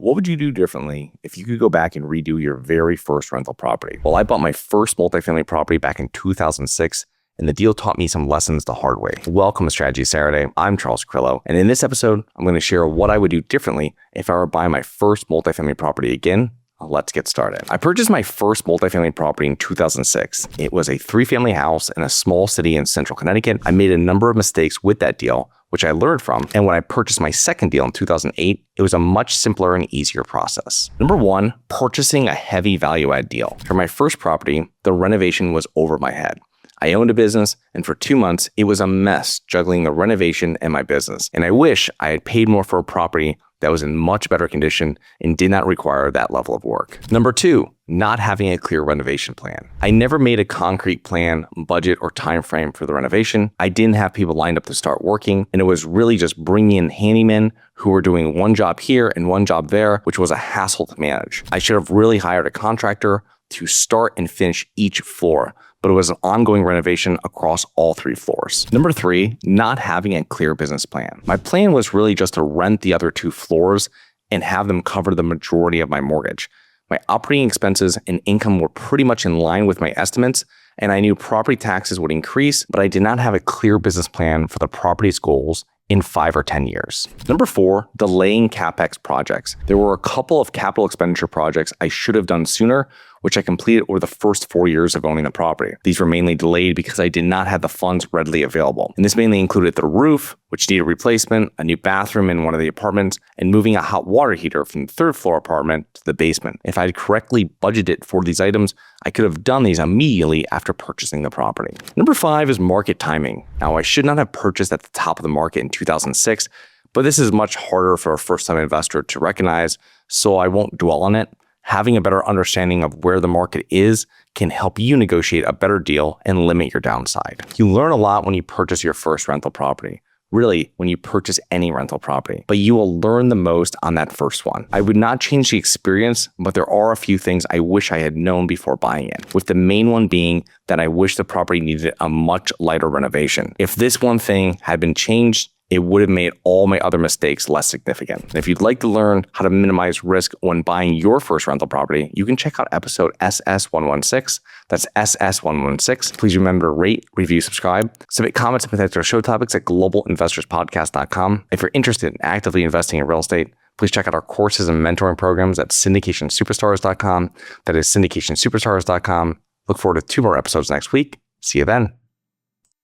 What would you do differently if you could go back and redo your very first rental property? Well, I bought my first multifamily property back in 2006, and the deal taught me some lessons the hard way. Welcome to Strategy Saturday. I'm Charles Carillo, and in this episode, I'm going to share what I would do differently if I were buying my first multifamily property again. Let's get started. I purchased my first multifamily property in 2006. It was a 3-family house in a small city in central Connecticut. I made a number of mistakes with that deal, which I learned from. And when I purchased my second deal in 2008, it was a much simpler and easier process. Number one, purchasing a heavy value add deal. For my first property, the renovation was over my head. I owned a business, and for 2 months, it was a mess juggling the renovation and my business. And I wish I had paid more for a property that was in much better condition and did not require that level of work. Number two, not having a clear renovation plan. I never made a concrete plan, budget, or time frame for the renovation. I didn't have people lined up to start working, and it was really just bringing in handymen who were doing one job here and one job there, which was a hassle to manage. I should have really hired a contractor to start and finish each floor, but it was an ongoing renovation across all 3 floors. Number three, not having a clear business plan. My plan was really just to rent the other 2 floors and have them cover the majority of my mortgage. My operating expenses and income were pretty much in line with my estimates, and I knew property taxes would increase, but I did not have a clear business plan for the property's goals in 5 or 10 years. Number four, delaying CapEx projects. There were a couple of capital expenditure projects I should have done sooner, which I completed over the first 4 years of owning the property. These were mainly delayed because I did not have the funds readily available. And this mainly included the roof, which needed replacement, a new bathroom in one of the apartments, and moving a hot water heater from the 3rd floor apartment to the basement. If I had correctly budgeted for these items, I could have done these immediately after purchasing the property. Number five is market timing. Now, I should not have purchased at the top of the market in 2006, but this is much harder for a first-time investor to recognize, so I won't dwell on it. Having a better understanding of where the market is can help you negotiate a better deal and limit your downside. You learn a lot when you purchase your first rental property. Really, when you purchase any rental property, but you will learn the most on that first one. I would not change the experience, but there are a few things I wish I had known before buying it, with the main one being that I wish the property needed a much lighter renovation. If this one thing had been changed, it would have made all my other mistakes less significant. And if you'd like to learn how to minimize risk when buying your first rental property, you can check out episode SS116. That's SS116. Please remember to rate, review, subscribe. Submit comments and potential show topics at globalinvestorspodcast.com. If you're interested in actively investing in real estate, please check out our courses and mentoring programs at syndicationsuperstars.com. That is syndicationsuperstars.com. Look forward to 2 more episodes next week. See you then.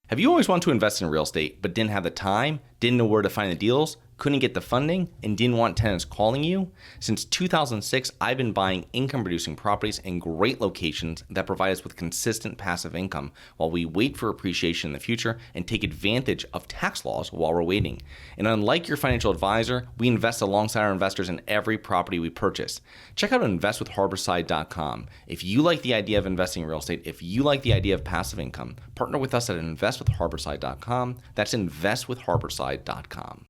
Have you always wanted to invest in real estate but didn't have the time, didn't know where to find the deals, couldn't get the funding, and didn't want tenants calling you? Since 2006, I've been buying income-producing properties in great locations that provide us with consistent passive income while we wait for appreciation in the future and take advantage of tax laws while we're waiting. And unlike your financial advisor, we invest alongside our investors in every property we purchase. Check out investwithharborside.com. If you like the idea of investing in real estate, if you like the idea of passive income, partner with us at investwithharborside.com. That's investwithharborside.com.